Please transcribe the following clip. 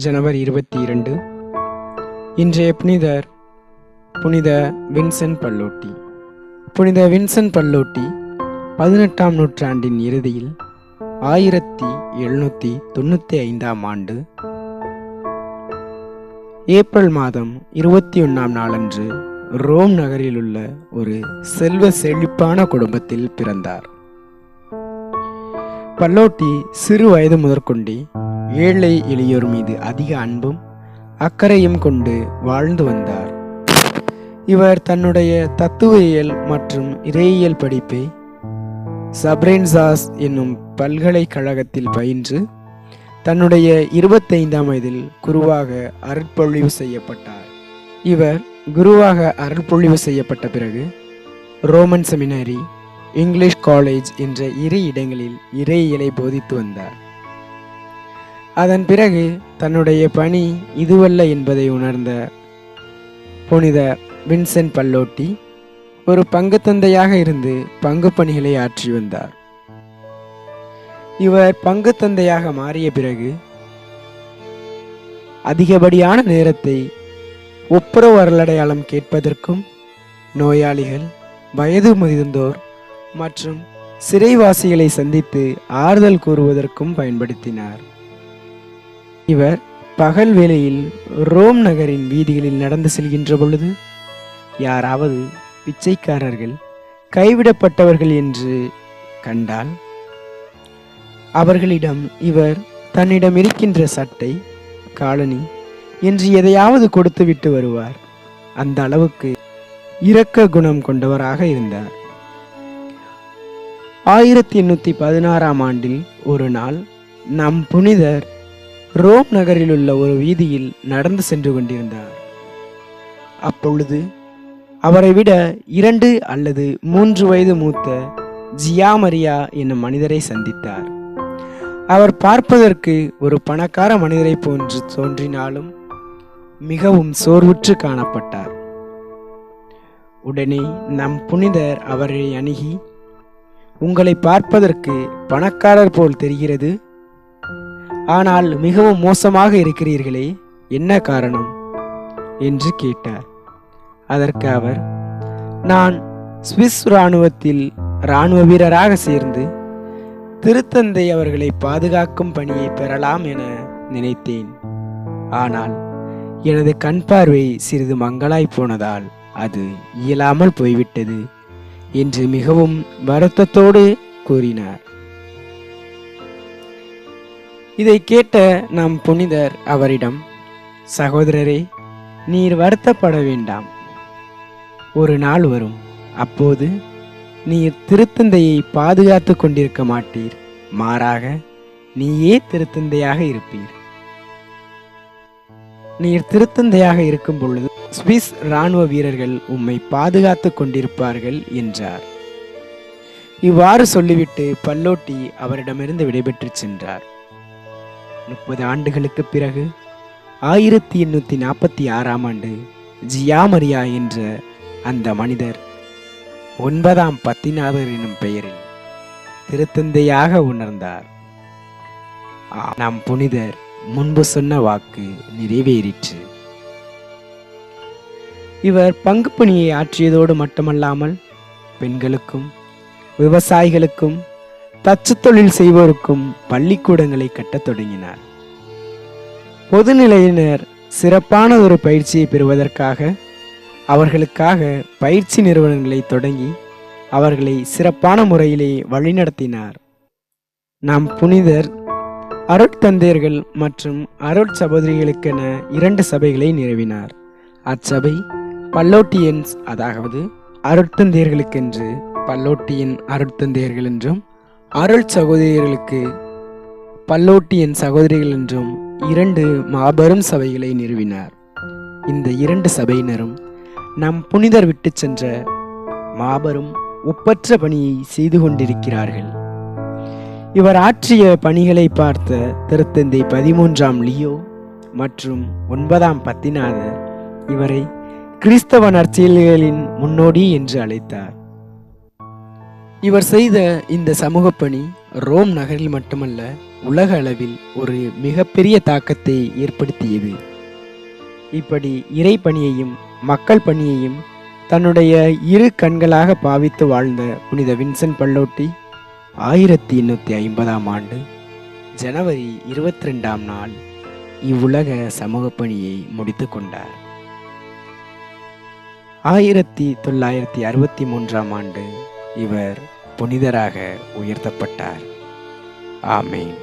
ஜனவரி 22. இன்றைய புனிதர் புனித வின்சென்ட் பல்லோட்டி. புனித வின்சென்ட் பல்லோட்டி 18ஆம் நூற்றாண்டின் இறுதியில் 1795ஆம் ஆண்டு ஏப்ரல் மாதம் 21ஆம் நாளன்று ரோம் நகரில் உள்ள ஒரு செல்வ செழிப்பான குடும்பத்தில் பிறந்தார். பல்லோட்டி சிறு வயது முதற்கொண்டே ஏழை எளியோர் மீது அதிக அன்பும் அக்கறையும் கொண்டு வாழ்ந்து வந்தார். இவர் தன்னுடைய தத்துவியல் மற்றும் இறையியல் படிப்பை சப்ரென்சாஸ் என்னும் பல்கலைக்கழகத்தில் பயின்று தன்னுடைய 25ஆம் வயதில் குருவாக அருட்பொழிவு செய்யப்பட்டார். இவர் குருவாக அருட்பொழிவு செய்யப்பட்ட பிறகு ரோமன் செமினரி, இங்கிலீஷ் காலேஜ் என்ற இரு இடங்களில் இறையியலை போதித்து வந்தார். அதன் பிறகு தன்னுடைய பணி இதுவல்ல என்பதை உணர்ந்த புனித வின்சென்ட் பல்லோட்டி ஒரு பங்கு தந்தையாக இருந்து பங்கு பணிகளை ஆற்றி வந்தார். இவர் பங்கு தந்தையாக மாறிய பிறகு அதிகப்படியான நேரத்தை ஒப்புரவு அருளடையாளம் கேட்பதற்கும், நோயாளிகள், வயது முதிர்ந்தோர் மற்றும் சிறைவாசிகளை சந்தித்து ஆறுதல் கூறுவதற்கும் பயன்படுத்தினார். இவர் பகல் வேளையில் ரோம் நகரின் வீதிகளில் நடந்து செல்கின்ற பொழுது யாராவது பிச்சைக்காரர்கள், கைவிடப்பட்டவர்கள் என்று கண்டால் அவர்களிடம் இவர் தன்னிடம் இருக்கின்ற சட்டை, காலணி என்று எதையாவது கொடுத்துவிட்டு வருவார். அந்த அளவுக்கு இரக்க குணம் கொண்டவராக இருந்தார். 1816ஆம் ஆண்டில் ஒரு நாள் நம் புனிதர் ரோம் நகரில் உள்ள ஒரு வீதியில் நடந்து சென்று கொண்டிருந்தார். அப்பொழுது அவரை விட 2 அல்லது 3 வயது மூத்த ஜியாமரியா என்னும் மனிதரை சந்தித்தார். அவர் பார்ப்பதற்கு ஒரு பணக்கார மனிதரை போன்று தோன்றினாலும் மிகவும் சோர்வுற்று காணப்பட்டார். உடனே நம் புனிதர் அவரை அணுகி, உங்களை பார்ப்பதற்கு பணக்காரர் போல் தெரிகிறது, ஆனால் மிகவும் மோசமாக இருக்கிறீர்களே, என்ன காரணம் என்று கேட்டார். அதற்கு அவர், நான் சுவிஸ் இராணுவத்தில் இராணுவ வீரராக சேர்ந்து திருத்தந்தை அவர்களை பாதுகாக்கும் பணியை பெறலாம் என நினைத்தேன். ஆனால் எனது கண் பார்வை சிறிது மங்கலாய் போனதால் அது இயலாமல் போய்விட்டது என்று மிகவும் வருத்தத்தோடு கூறினார். இதை கேட்ட நம் புனிதர் அவரிடம், சகோதரரே, நீர் வருத்தப்பட வேண்டாம். ஒரு நாள் வரும், அப்போது நீர் திருத்தந்தையை பாதுகாத்து கொண்டிருக்க மாட்டீர், மாறாக நீயே திருத்தந்தையாக இருப்பீர். நீர் திருத்தந்தையாக இருக்கும் பொழுது சுவிஸ் இராணுவ வீரர்கள் உம்மை பாதுகாத்து கொண்டிருப்பார்கள் என்றார். இவ்வாறு சொல்லிவிட்டு பல்லோட்டி அவரிடமிருந்து விடைபெற்று சென்றார். 30 ஆண்டுகளுக்கு பிறகு 1846ஆம் ஆண்டு ஜியாமரியா என்ற அந்த மனிதர் 9ஆம் பத்திநாதர் எனும் பெயரில் திருத்தந்தையாக உணர்ந்தார். நம் புனிதர் முன்பு சொன்ன வாக்கு நிறைவேறிற்று. இவர் பங்கு பணியை ஆற்றியதோடு மட்டுமல்லாமல் பெண்களுக்கும், விவசாயிகளுக்கும், தச்சு தொழில் செய்வோருக்கும் பள்ளிக்கூடங்களை கட்டத் தொடங்கினார். பொதுநிலையினர் சிறப்பான ஒரு பயிற்சியை பெறுவதற்காக அவர்களுக்காக பயிற்சி நிறுவனங்களை தொடங்கி அவர்களை சிறப்பான முறையிலே வழிநடத்தினார். நம் புனிதர் அருட்தந்தையர்கள் மற்றும் அருட்சகோதரிகளுக்கென 2 சபைகளை நிறுவினார். அச்சபை பல்லோட்டியன்ஸ், அதாவது அருட்தந்தையர்களுக்கென்று பல்லோட்டியன் அருட்தந்தையர்கள் என்றும், அருள் சகோதரிகளுக்கு பல்லோட்டியன் சகோதரிகள் என்றும் 2 மாபெரும் சபைகளை நிறுவினார். இந்த 2 சபையினரும் நம் புனிதர் விட்டு சென்ற மாபெரும் ஒப்பற்ற பணியை செய்து கொண்டிருக்கிறார்கள். இவர் ஆற்றிய பணிகளை பார்த்த திருத்தந்தை 13ஆம் லியோ மற்றும் 9ஆம் பத்திநாதர் இவரை கிறிஸ்தவ நற்செயல்களின் முன்னோடி என்று அழைத்தார். இவர் செய்த இந்த சமூக பணி ரோம் நகரில் மட்டுமல்ல, உலக அளவில் ஒரு மிகப்பெரிய தாக்கத்தை ஏற்படுத்தியது. இப்படி இறைப்பணியையும் மக்கள் பணியையும் தன்னுடைய இரு கண்களாக பாவித்து வாழ்ந்த புனித வின்சென்ட் பல்லோட்டி 1850ஆம் ஆண்டு ஜனவரி 22ஆம் நாள் இவ்வுலக சமூக பணியை முடித்து கொண்டார். 1963ஆம் ஆண்டு இவர் புனிதராக உயர்த்தப்பட்டார். ஆமென்.